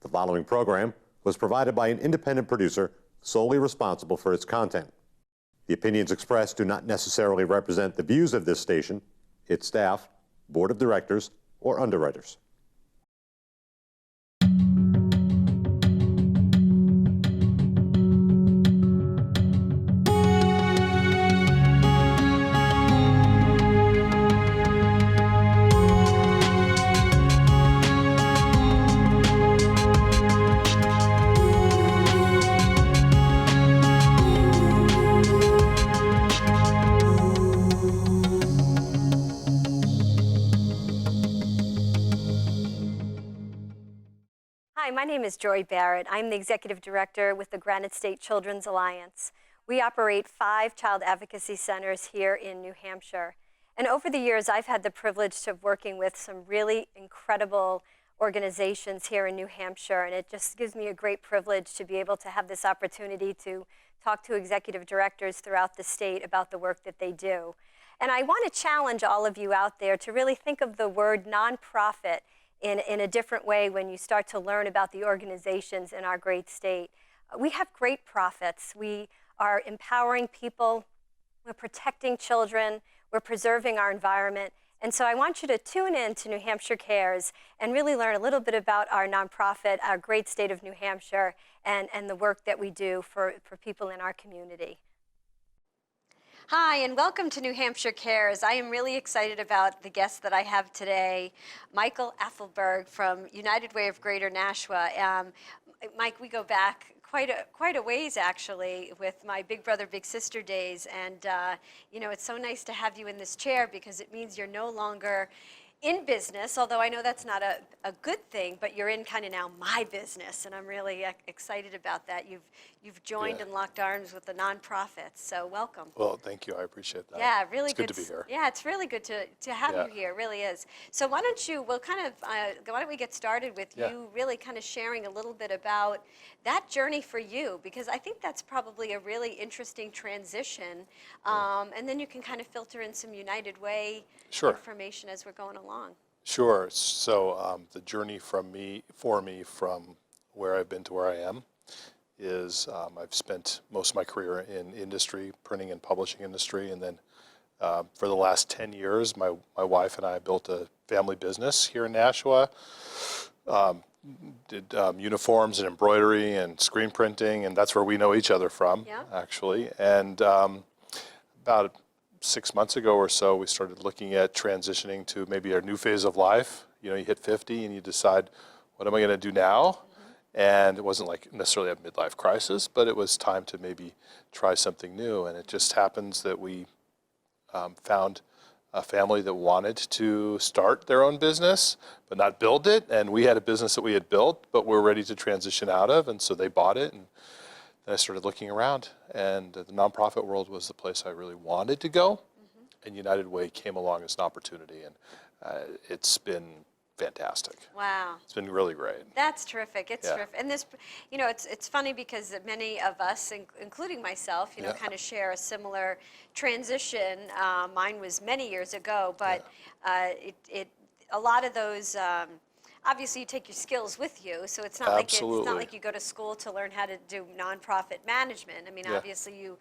The following program was provided by an independent producer solely responsible for its content. The opinions expressed do not necessarily represent the views of this station, its staff, board of directors, or underwriters. Hi, my name is Joy Barrett. I'm the Executive Director with the Granite State Children's Alliance. We operate 5 child advocacy centers here in New Hampshire. And over the years, I've had the privilege of working with some really incredible organizations here in New Hampshire, and it just gives me a great privilege to be able to have this opportunity to talk to executive directors throughout the state about the work that they do. And I want to challenge all of you out there to really think of the word nonprofit in a different way when you start to learn about the organizations in our great state. We have great profits. We are empowering people. We're protecting children. We're preserving our environment. And so I want you to tune in to New Hampshire Cares and really learn a little bit about our nonprofit, our great state of New Hampshire, and the work that we do for people in our community. Hi, and welcome to New Hampshire Cares. I am really excited about the guest that I have today, Michael Apfelberg from United Way of Greater Nashua. Mike, we go back quite a ways, actually, with my big brother, big sister days. And, you know, it's so nice to have you in this chair because it means you're no longer in business, although I know that's not a good thing, but you're in kind of now my business, and I'm really excited about that. You've joined and locked arms with the nonprofits, so welcome. Well, thank you. I appreciate that. Yeah, really it's good to be here. Yeah, it's really good to have you here. It really is. So why don't we get started with you really kind of sharing a little bit about that journey for you, because I think that's probably a really interesting transition, and then you can kind of filter in some United Way information as we're going along. Sure. So the journey for me from where I've been to where I am is I've spent most of my career in industry, printing and publishing industry, and then for the last 10 years, my wife and I built a family business here in Nashua. Did uniforms and embroidery and screen printing, and that's where we know each other from, actually. And about 6 months ago or so, we started looking at transitioning to maybe our new phase of life. You know, you hit 50 and you decide, what am I going to do now? And it wasn't like necessarily a midlife crisis, but it was time to maybe try something new. And it just happens that we found a family that wanted to start their own business, but not build it. And we had a business that we had built, but we're ready to transition out of. And so they bought it. And then I started looking around, and the nonprofit world was the place I really wanted to go. And United Way came along as an opportunity, and it's been fantastic. Wow. It's been really great. That's terrific. It's terrific. And this, you know, it's funny because many of us, including myself, you know, kind of share a similar transition. Mine was many years ago, but a lot of those, obviously you take your skills with you, so it's not like you go to school to learn how to do nonprofit management. I mean, obviously you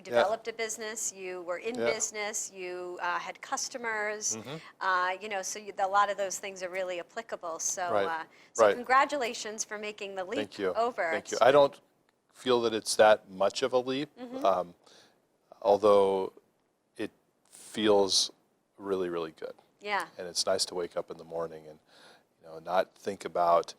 developed a business, you were in business, you had customers, you know, so a lot of those things are really applicable. So, congratulations for making the leap over. Thank you. I don't feel that it's that much of a leap, although it feels really, really good. Yeah. And it's nice to wake up in the morning and not think about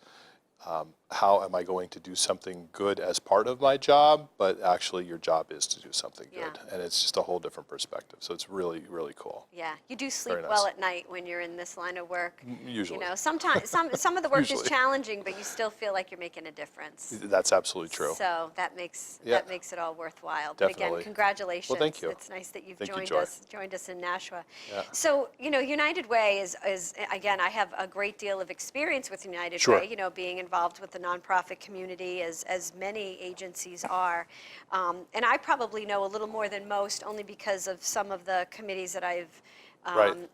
how am I going to do something good as part of my job, but actually your job is to do something good. And it's just a whole different perspective. So it's really, really cool. Yeah, you do sleep well at night when you're in this line of work. Usually. You know, sometimes some of the work is challenging, but you still feel like you're making a difference. That's absolutely true. So that makes it all worthwhile. Definitely. But again, congratulations. Well, thank you. It's nice that you've joined us in Nashua. Yeah. So, you know, United Way is again, I have a great deal of experience with United Way, you know, being involved with the nonprofit community as many agencies are. And I probably know a little more than most only because of some of the committees that I've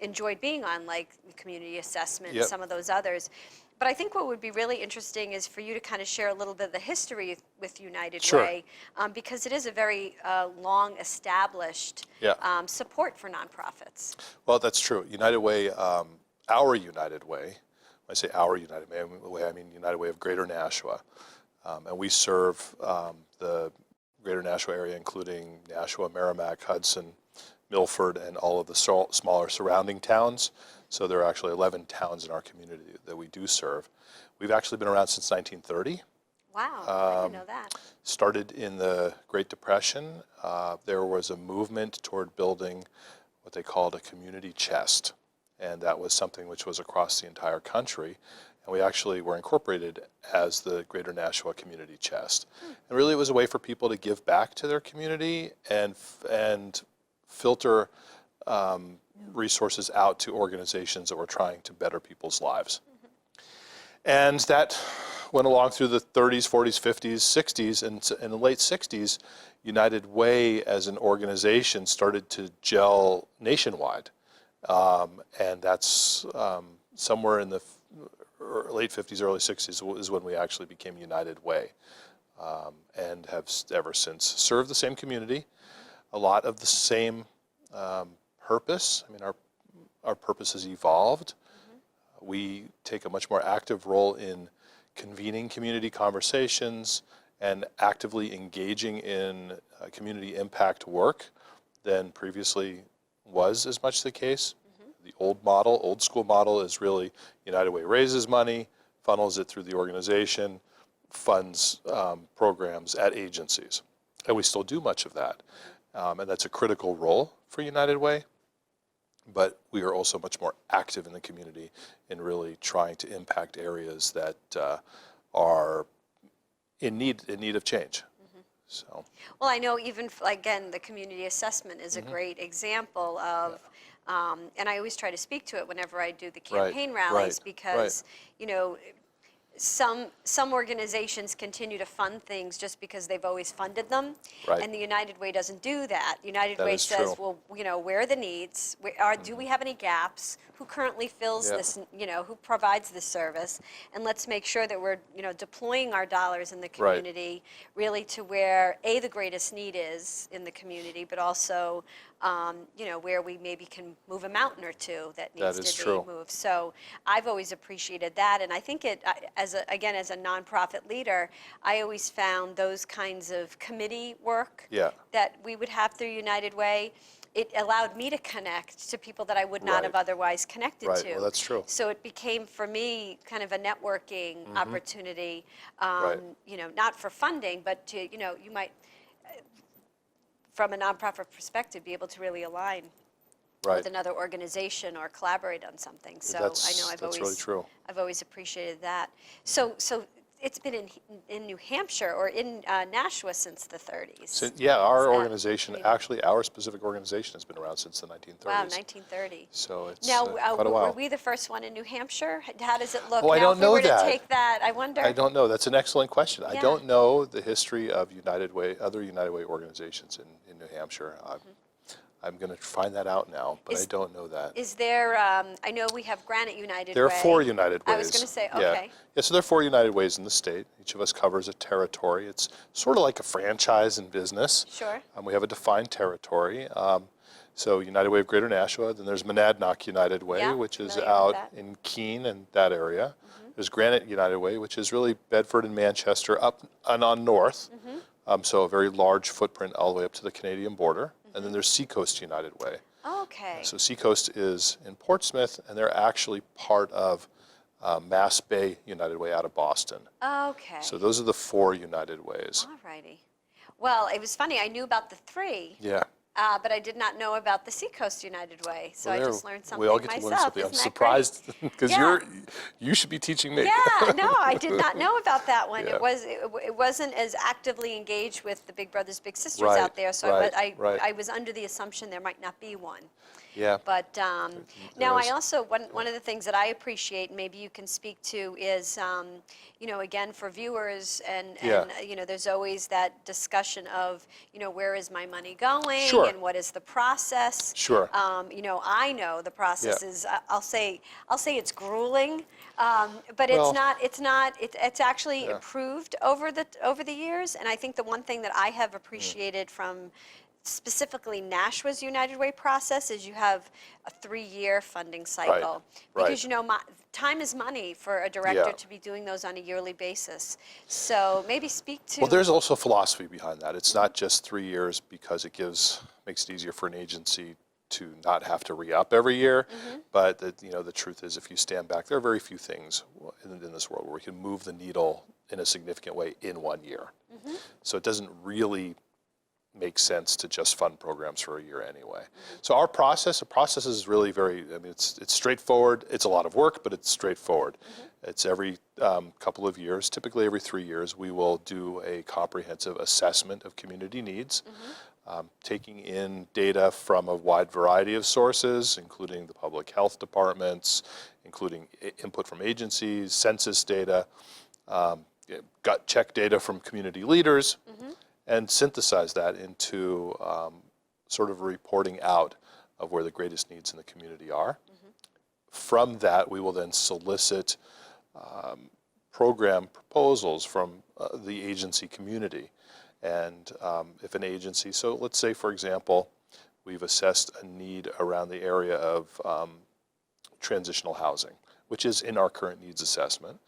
enjoyed being on, like community assessment and some of those others. But I think what would be really interesting is for you to kind of share a little bit of the history with United Sure. Way, because it is a very long established Yeah. support for nonprofits. Well, that's true. United Way, our United Way, when I say our United Way, I mean United Way of Greater Nashua. And we serve the Greater Nashua area, including Nashua, Merrimack, Hudson, Milford, and all of the smaller surrounding towns. So there are actually 11 towns in our community that we do serve. We've actually been around since 1930. Wow, I didn't know that. Started in the Great Depression. There was a movement toward building what they called a community chest. And that was something which was across the entire country. And we actually were incorporated as the Greater Nashua Community Chest. And really it was a way for people to give back to their community and filter resources out to organizations that were trying to better people's lives. And that went along through the 30s, 40s, 50s, 60s, and in the late 60s, United Way as an organization started to gel nationwide. And that's somewhere in the late 50s, early 60s is when we actually became United Way, and have ever since served the same community, a lot of the same purpose. I mean, our purpose has evolved. We take a much more active role in convening community conversations and actively engaging in community impact work than previously was as much the case. The old school model is really United Way raises money, funnels it through the organization, funds programs at agencies. And we still do much of that. And that's a critical role for United Way. But we are also much more active in the community in really trying to impact areas that are in need of change. So. Well, I know even, again, the community assessment is a great example of, and I always try to speak to it whenever I do the campaign rallies, because, you know, some organizations continue to fund things just because they've always funded them, and the United Way doesn't do that. United Way says, well, you know, where are the needs? Do we have any gaps? Who currently fills this, you know, who provides this service? And let's make sure that we're, you know, deploying our dollars in the community really to where, A, the greatest need is in the community, but also, you know, where we maybe can move a mountain or two that needs to be moved. So I've always appreciated that. And I think as a nonprofit leader, I always found those kinds of committee work that we would have through United Way, it allowed me to connect to people that I would not have otherwise connected to. Well, that's true. So it became, for me, kind of a networking opportunity, you know, not for funding, but to, you know, you might, from a nonprofit perspective, be able to really align with another organization or collaborate on something. So I know that's really true. I've always appreciated that. So it's been in New Hampshire or in Nashua since the 30s. So, yeah, our organization, actually our specific organization has been around since the 1930s. Wow, 1930. So it's now, quite a while. Were we the first one in New Hampshire? How does it look Oh, now I don't if we know were that. to take that? I wonder. I don't know. That's an excellent question. I don't know the history of United Way, other United Way organizations in New Hampshire. I'm going to find that out now, but I don't know that. Is there, I know we have Granite United Way. There are 4 United Ways. I was going to say, okay. Yeah, so there are 4 United Ways in the state. Each of us covers a territory. It's sort of like a franchise in business. Sure. We have a defined territory. So United Way of Greater Nashua, then there's Monadnock United Way, which is out in Keene and that area. There's Granite United Way, which is really Bedford and Manchester up and on north. So a very large footprint all the way up to the Canadian border. And then there's Seacoast United Way. Okay. So Seacoast is in Portsmouth, and they're actually part of Mass Bay United Way out of Boston. Okay. So those are the 4 United Ways. All righty. Well, it was funny. I knew about the 3. Yeah. But I did not know about the Seacoast United Way, so I just learned something We all get myself. to learn something. I'm Isn't that surprised because Yeah. you should be teaching me. Yeah, no, I did not know about that one. Yeah. It wasn't as actively engaged with the Big Brothers Big Sisters Right, out there, so right, I right. I was under the assumption there might not be one. Yeah. But now there I is. also, one of the things that I appreciate, and maybe you can speak to, is, again, for viewers, and there's always that discussion of, where is my money going, Sure. and what is the process. Sure. I know the process Yeah. is, I'll say it's grueling, but Well, it's actually yeah. improved over the years. And I think the one thing that I have appreciated from specifically Nashua's United Way process is you have a 3-year funding cycle. Right. Because, time is money for a director Yeah. to be doing those on a yearly basis. So maybe speak to. Well, there's also philosophy behind that. It's not just 3 years because it makes it easier for an agency to not have to re-up every year. But the truth is, if you stand back, there are very few things in this world where we can move the needle in a significant way in 1 year. So it doesn't really make sense to just fund programs for a year anyway. So the process is really it's straightforward. It's a lot of work, but it's straightforward. It's every couple of years, typically every 3 years, we will do a comprehensive assessment of community needs, taking in data from a wide variety of sources, including the public health departments, including input from agencies, census data, gut check data from community leaders, and synthesize that into sort of reporting out of where the greatest needs in the community are. From that, we will then solicit program proposals from the agency community. And if an agency, so let's say, for example, we've assessed a need around the area of transitional housing, which is in our current needs assessment,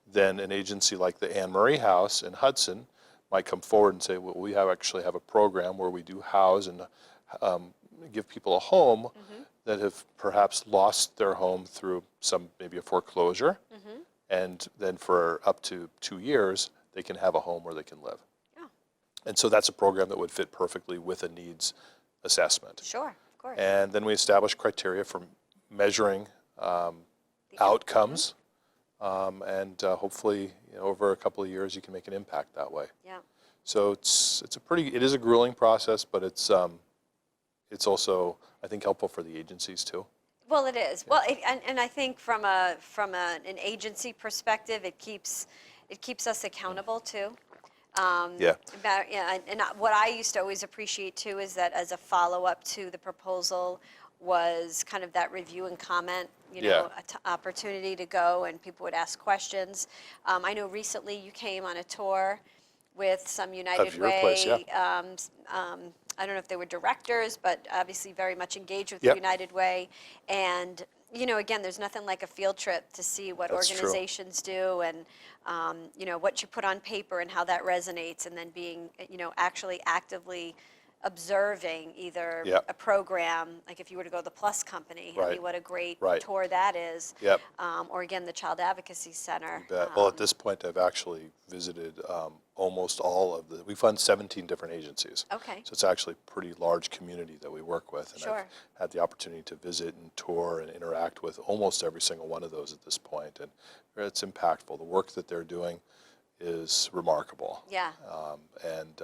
then an agency like the Anne Marie House in Hudson might come forward and say, well, we actually have a program where we do house and give people a home that have perhaps lost their home through maybe a foreclosure, and then for up to 2 years, they can have a home where they can live. And so that's a program that would fit perfectly with a needs assessment. Sure, of course. And then we establish criteria for measuring outcomes, and hopefully, over a couple of years, you can make an impact that way. Yeah. So it is a grueling process, but it's also, I think, helpful for the agencies too. Well, it is. Well, and I think from an agency perspective, it keeps us accountable too. Yeah. And what I used to always appreciate too is that as a follow-up to the proposal was kind of that review and comment, opportunity to go and people would ask questions. I know recently you came on a tour with some United Of your Way. place, yeah. I don't know if they were directors, but obviously very much engaged with Yep. United Way. And again, there's nothing like a field trip to see what That's true. organizations do, and what you put on paper and how that resonates, and then being actually actively observing either Yep. a program, like if you were to go to the Plus Company, I Right. mean, what a great Right. tour that is. Yep. Or again, the Child Advocacy Center. Well, at this point, I've actually visited almost all of we fund 17 different agencies. Okay. So it's actually a pretty large community that we work with. And Sure. I've had the opportunity to visit and tour and interact with almost every single one of those at this point. And it's impactful. The work that they're doing is remarkable. Yeah. And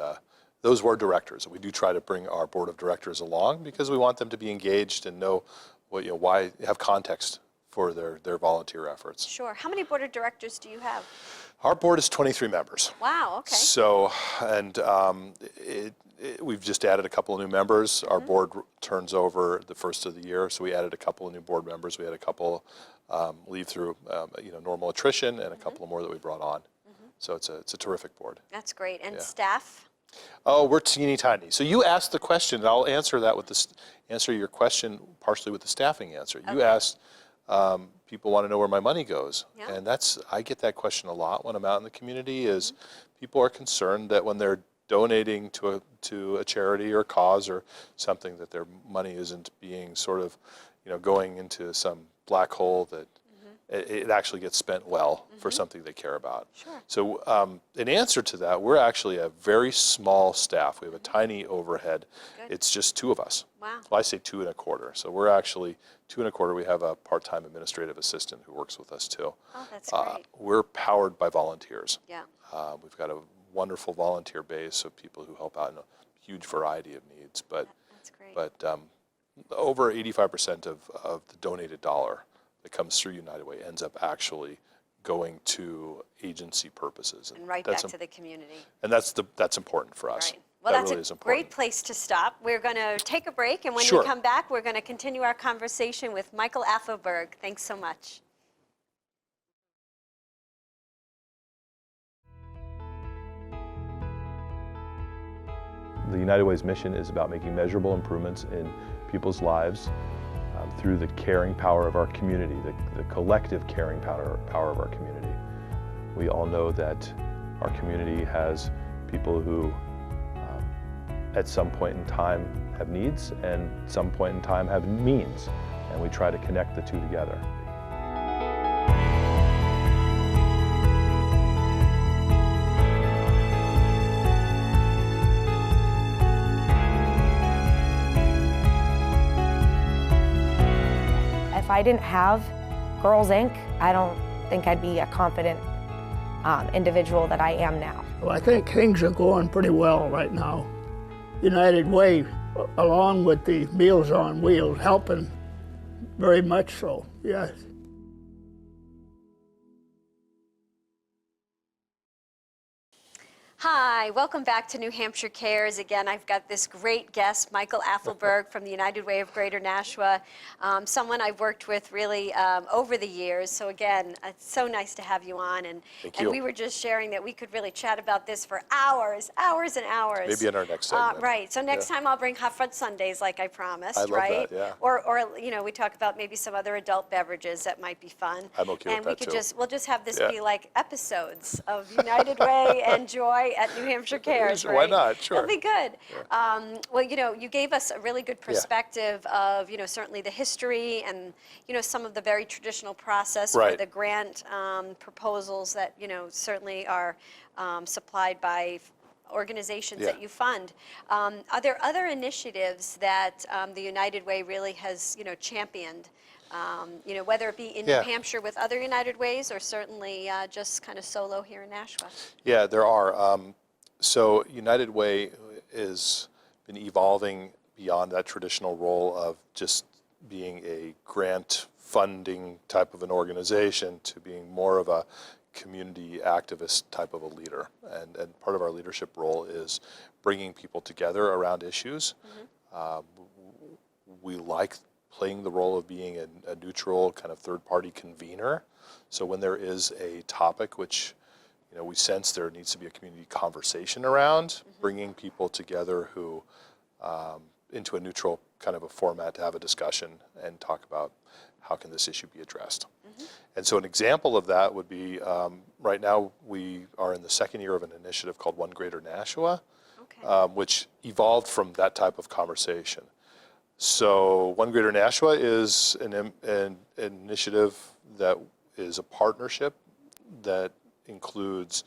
those were directors. We do try to bring our board of directors along because we want them to be engaged and know why, have context for their volunteer efforts. Sure. How many board of directors do you have? Our board is 23 members. Wow. Okay. So, and we've just added a couple of new members. Our board turns over the first of the year, so we added a couple of new board members. We had a couple leave through normal attrition, and a couple of more that we brought on. So it's a terrific board. That's great. And Yeah. staff? Oh, we're teeny tiny. So you asked the question, and I'll answer that answer your question partially with the staffing answer. You asked, people want to know where my money goes. Yeah. And I get that question a lot when I'm out in the community, is people are concerned that when they're donating to a charity or a cause or something, that their money isn't being sort of, going into some black hole, that it actually gets spent well for something they care about. Sure. So in answer to that, we're actually a very small staff. We have a tiny overhead. Good. It's just 2 of us. Wow. Well, I say 2 1/4. So we're actually 2 1/4. We have a part-time administrative assistant who works with us too. Oh, that's great. We're powered by volunteers. Yeah. We've got a wonderful volunteer base of people who help out in a huge variety of needs. But That's great. but over 85% of the donated dollar that comes through United Way ends up actually going to agency purposes. And right back to the community. And that's important for us. Right. Well, that that's really a is important. great place to stop. We're going to take a break, and when Sure. we come back, we're going to continue our conversation with Michael Apfelberg. Thanks so much. The United Way's mission is about making measurable improvements in people's lives through the caring power of our community, the collective caring power of our community. We all know that our community has people who at some point in time have needs and some point in time have means, and we try to connect the two together. If I didn't have Girls Inc., I don't think I'd be a confident individual that I am now. Well, I think things are going pretty well right now. United Way, along with the Meals on Wheels, helping very much so, yes. Hi, welcome back to New Hampshire Cares. Again, I've got this great guest, Michael Apfelberg from the United Way of Greater Nashua, someone I've worked with really over the years. So again, it's so nice to have you on. And we were just sharing that we could really chat about this for hours and hours. Maybe in our next segment. Right, so next time I'll bring hot fudge sundaes like I promised, I love right? that, yeah. Or you know, we talk about maybe some other adult beverages that might be fun. I'm okay and with that too. We'll just have this be like episodes of United Way and Joy at New Hampshire Cares, right? Why not? Sure. That'll be good. Yeah. Well, you know, you gave us a really good perspective of, you know, certainly the history and, you know, some of the very traditional process for the grant proposals that, you know, certainly are supplied by organizations that you fund. Are there other initiatives that the United Way really has, you know, championed? You know, whether it be in New Hampshire with other United Ways or certainly just kind of solo here in Nashua. Yeah, there are. So United Way has been evolving beyond that traditional role of just being a grant funding type of an organization to being more of a community activist type of a leader. And part of our leadership role is bringing people together around issues. We like playing the role of being a neutral kind of third-party convener. So when there is a topic which, you know, we sense there needs to be a community conversation around, bringing people together who, into a neutral kind of a format to have a discussion and talk about how can this issue be addressed. And so an example of that would be, right now we are in the second year of an initiative called One Greater Nashua, which evolved from that type of conversation. So One Greater Nashua is an initiative that is a partnership that includes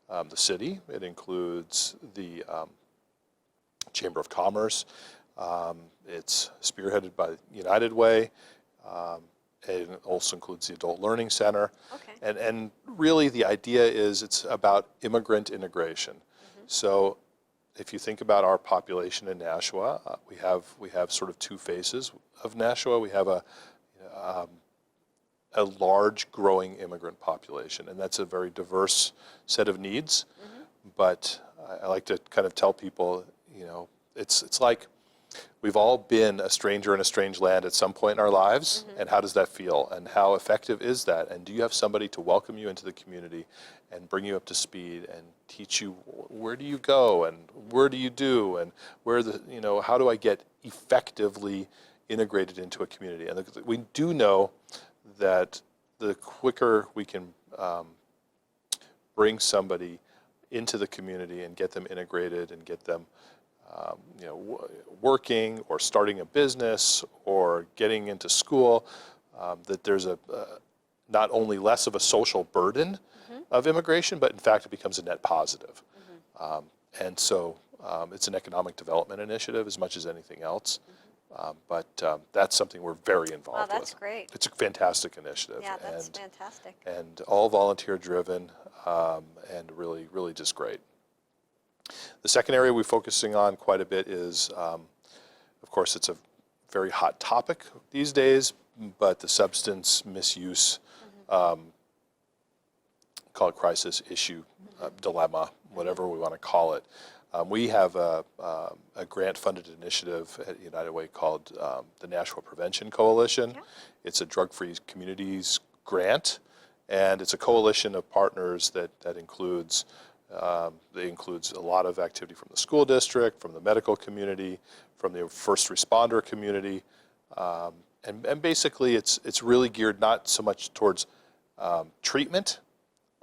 the city, it includes the Chamber of Commerce, it's spearheaded by United Way, it also includes the Adult Learning Center, and really the idea is it's about immigrant integration. So if you think about our population in Nashua, we have sort of two phases of Nashua. We have a large growing immigrant population, and that's a very diverse set of needs. But I like to kind of tell people, you know, it's like we've all been a stranger in a strange land at some point in our lives, and how does that feel, and how effective is that, and do you have somebody to welcome you into the community and bring you up to speed and teach you where do you go and where do you do and where the, you know, how do I get effectively integrated into a community? And we do know that the quicker we can bring somebody into the community and get them integrated and get them you know, working or starting a business or getting into school, that there's not only less of a social burden of immigration, but in fact it becomes a net positive. And so it's an economic development initiative as much as anything else. But that's something we're very involved with. Oh, that's great. It's a fantastic initiative. Yeah, that's fantastic. And all volunteer driven and really, really just great. The second area we're focusing on quite a bit is, of course, it's a very hot topic these days, but the substance misuse, call it crisis, issue, dilemma, whatever we want to call it. We have a grant-funded initiative at United Way called the Nashua Prevention Coalition. Yeah. It's a drug-free communities grant, and it's a coalition of partners that includes a lot of activity from the school district, from the medical community, from the first responder community, and basically it's really geared not so much towards treatment,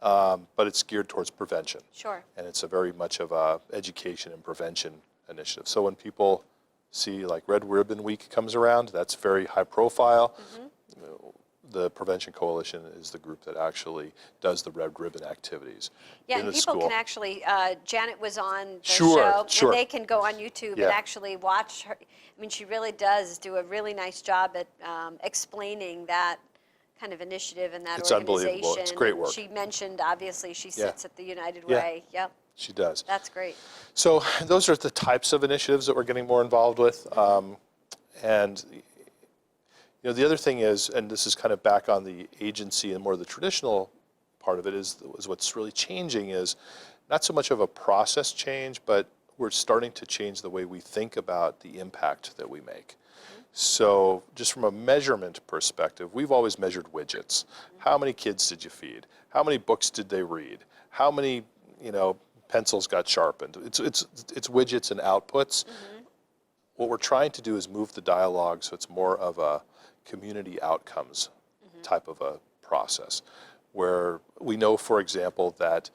but it's geared towards prevention. Sure. And it's a very much of a education and prevention initiative. So when people see like Red Ribbon Week comes around, that's very high profile. The Prevention Coalition is the group that actually does the Red Ribbon activities Yeah, in and the people school. can actually, Janet was on the Sure, show, sure. and they can go on YouTube Yeah. and actually watch her. I mean, she really does do a really nice job at explaining that kind of initiative and that It's organization. unbelievable. It's great work. She mentioned, obviously, she Yeah. sits at the United Yeah. Way. Yep, She does. that's great. So those are the types of initiatives that we're getting more involved with. And you know, the other thing is, and this is kind of back on the agency and more the traditional part of it, is what's really changing is not so much of a process change, but we're starting to change the way we think about the impact that we make. So just from a measurement perspective, we've always measured widgets. How many kids did you feed? How many books did they read? How many, pencils got sharpened? It's widgets and outputs. What we're trying to do is move the dialogue so it's more of a community outcomes type of a process, where we know, for example, that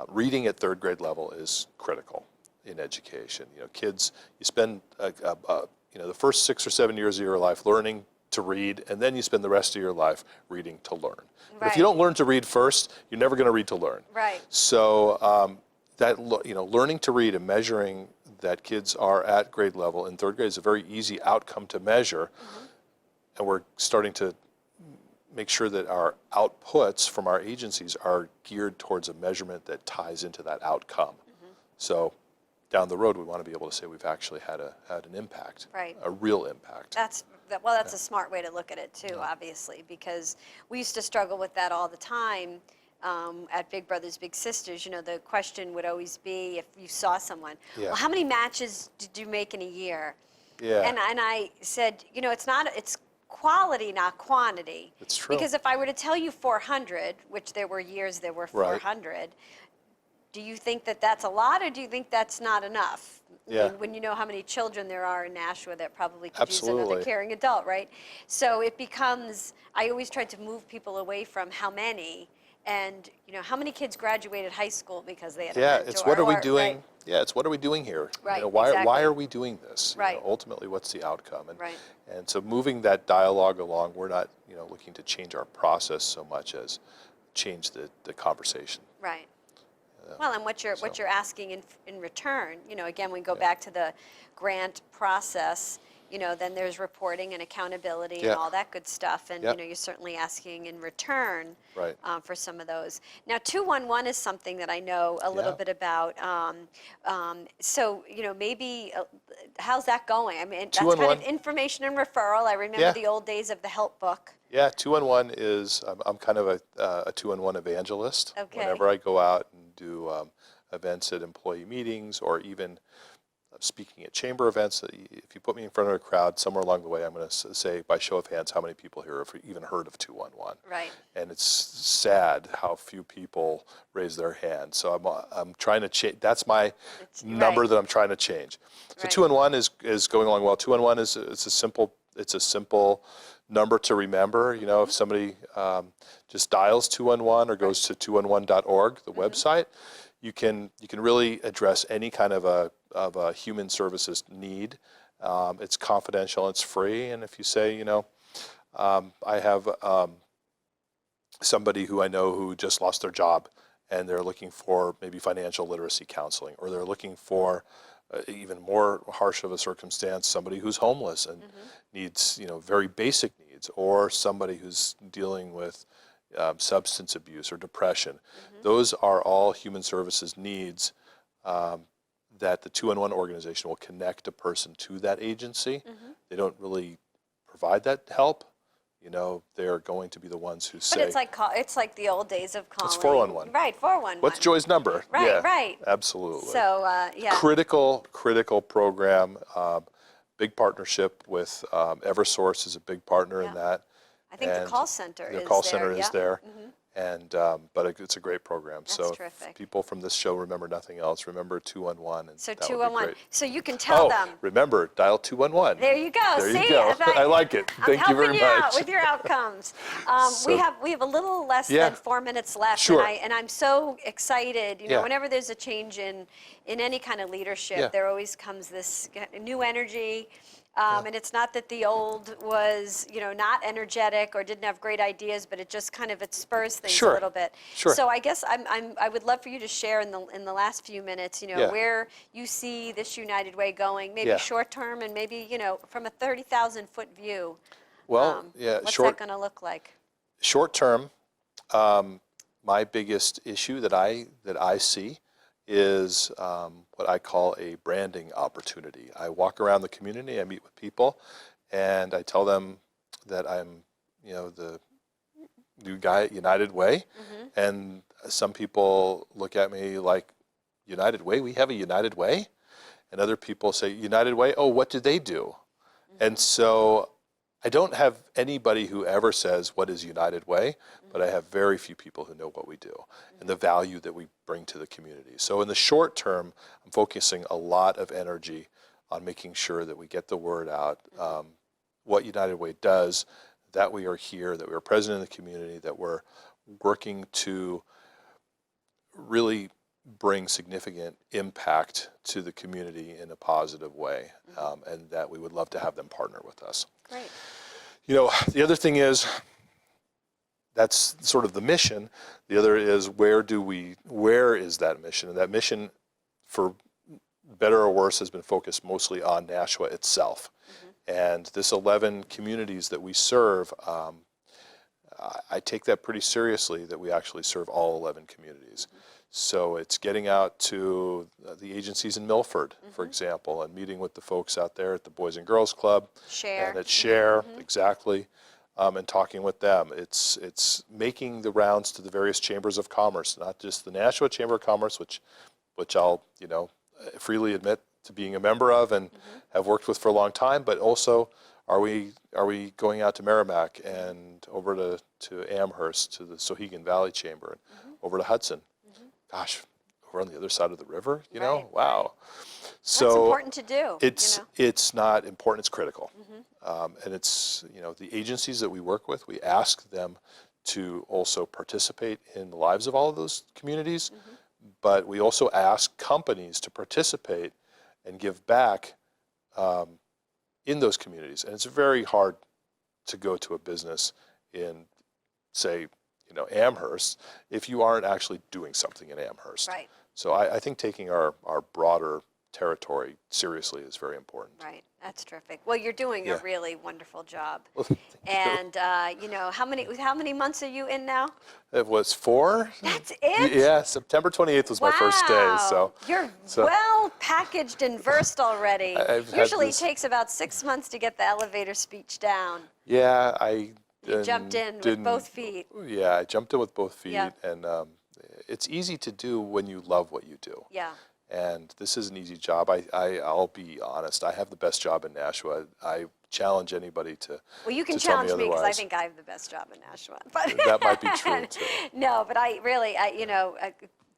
reading at third grade level is critical in education. Kids, you spend the first 6 or 7 years of your life learning to read, and then you spend the rest of your life reading to learn. But if you don't learn to read first, you're never going to read to learn. Right. So learning to read and measuring that kids are at grade level in third grade is a very easy outcome to measure, and we're starting to make sure that our outputs from our agencies are geared towards a measurement that ties into that outcome. So down the road, we want to be able to say we've actually had an impact, a real impact. That's a smart way to look at it too, obviously, because we used to struggle with that all the time at Big Brothers Big Sisters. The question would always be, if you saw someone, well, how many matches did you make in a year? Yeah. And I said, it's quality, not quantity. It's true. Because if I were to tell you 400, which there were years there were 400, do you think that that's a lot, or do you think that's not enough? Yeah. When you know how many children there are in Nashua that probably could use another Absolutely. caring adult, right? So it becomes, I always tried to move people away from how many, and how many kids graduated high school because they had a mentor. It's what are we doing? Right? Yeah, it's what are we doing here? Right, Why exactly. are we doing this? Right. Ultimately, what's the outcome? Right. And so moving that dialogue along, we're not looking to change our process so much as change the conversation. Right. Well, and what you're asking in return, again, we go back to the grant process, then there's reporting and accountability and all that good stuff, and you're certainly asking in return for some of those. Now, 211 is something that I know a little bit about. So maybe how's that going? I mean, that's kind of information and referral. I remember the old days of the help book. Yeah, 211 is, I'm kind of a 211 evangelist. Okay. Whenever I go out and do events at employee meetings, or even speaking at chamber events, if you put me in front of a crowd, somewhere along the way, I'm going to say, by show of hands, how many people here have even heard of 211? Right. And it's sad how few people raise their hand. So I'm trying to change. That's my number that I'm trying to change. So 211 is going along well. 211 is it's a simple number to remember. If somebody just dials 211 or goes to 211.org, the website, you can really address any kind of a human services need. It's confidential, it's free, and if you say, I have somebody who I know who just lost their job, and they're looking for maybe financial literacy counseling, or they're looking for even more harsh of a circumstance, somebody who's homeless and needs, very basic needs, or somebody who's dealing with substance abuse or depression. Those are all human services needs that the 2-in-1 organization will connect a person to that agency. They don't really provide that help. You know, they're going to be the ones who say. But it's like the old days of calling. It's 411. Right, 411. What's Joy's number? Right, Yeah, right. absolutely. So, yeah. Critical program. Big partnership with Eversource is a big partner in that. I think the And call center the is call there. center is yeah. there. And but it's a great program. That's so terrific. if people from this show remember nothing else, remember 211, and So that would be 211. great. So you can tell Oh, them. remember, dial 211. There you go. There See, you go. I like it. Thank you very I'm helping you out much. with your outcomes. So- we have a little less Yeah. than 4 minutes left, Sure. and I'm so excited. You know, Yeah. whenever there's a change in any kind of leadership, Yeah. there always comes this new energy. And it's not that the old was, not energetic or didn't have great ideas, but it just kind of spurs things Sure. a little bit. Sure. So I guess I would love for you to share in the last few minutes, Yeah. where you see this United Way going, maybe Yeah. short term and maybe, from a 30,000 foot view. Well, yeah, What's short that going to look like? short term, my biggest issue that I see is what I call a branding opportunity. I walk around the community, I meet with people, and I tell them that I'm, the new guy at United Way, and some people look at me like, United Way? We have a United Way? And other people say, United Way? Oh, what do they do? And so I don't have anybody who ever says, what is United Way? But I have very few people who know what we do and the value that we bring to the community. So in the short term, I'm focusing a lot of energy on making sure that we get the word out, what United Way does, that we are here, that we are present in the community, that we're working to really bring significant impact to the community in a positive way, and that we would love to have them partner with us. Great. The other thing is, that's sort of the mission. The other is, where is that mission? And that mission, for better or worse, has been focused mostly on Nashua itself. And this 11 communities that we serve, I take that pretty seriously, that we actually serve all 11 communities. So it's getting out to the agencies in Milford, for example, and meeting with the folks out there at the Boys and Girls Club. Share. And at Share, exactly, and talking with them. It's making the rounds to the various chambers of commerce, not just the Nashua Chamber of Commerce, which I'll, freely admit to being a member of and have worked with for a long time, but also are we going out to Merrimack and over to Amherst, to the Sohegan Valley Chamber, and over to Hudson. Gosh, over on the other side of the river, Right, wow. That's important to do. It's not important, it's critical. And it's, the agencies that we work with, we ask them to also participate in the lives of all of those communities, but we also ask companies to participate and give back in those communities. And it's very hard to go to a business in, say, Amherst, if you aren't actually doing something in Amherst. Right. So I think taking our broader territory seriously is very important. Right. That's terrific. Well, you're doing a Yeah. really wonderful job. Well, thank you. And how many months are you in now? It was 4. That's it? Yeah, September 28th was my first day. So You're so- well packaged and versed already. I've had Usually this- it takes about 6 months to get the elevator speech down. yeah, You jumped in with both feet. Yeah, I jumped in with both feet, Yeah. and it's easy to do when you love what you do. Yeah. And this is an easy job. I'll be honest. I have the best job in Nashua. I challenge anybody to. Well, you can to tell challenge me because I otherwise. think I have the best job in Nashua. But That might be true too. No, but I really,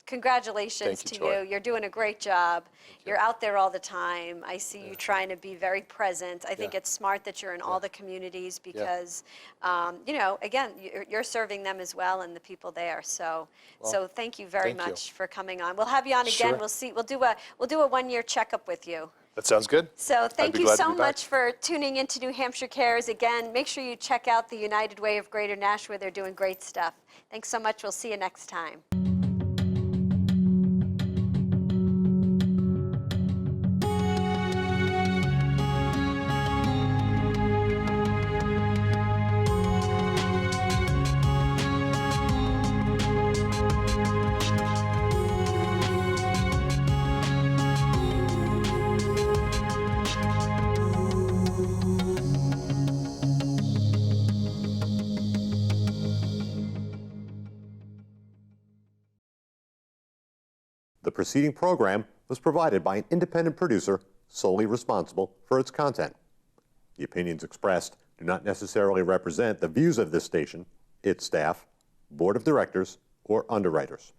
congratulations Thank you, to Joy. you. You're doing a great job. You're out there all the time. I see you trying to be very present. I think Yeah. it's smart that you're in all the communities because, again, you're serving them as well and the people there. So thank you very thank you. much for coming on. We'll have you on again. Sure. We'll do a 1-year checkup with you. That sounds good. So thank be you glad to so be back. much for tuning into New Hampshire Cares. Again, make sure you check out the United Way of Greater Nashua. They're doing great stuff. Thanks so much. We'll see you next time. The preceding program was provided by an independent producer solely responsible for its content. The opinions expressed do not necessarily represent the views of this station, its staff, board of directors, or underwriters.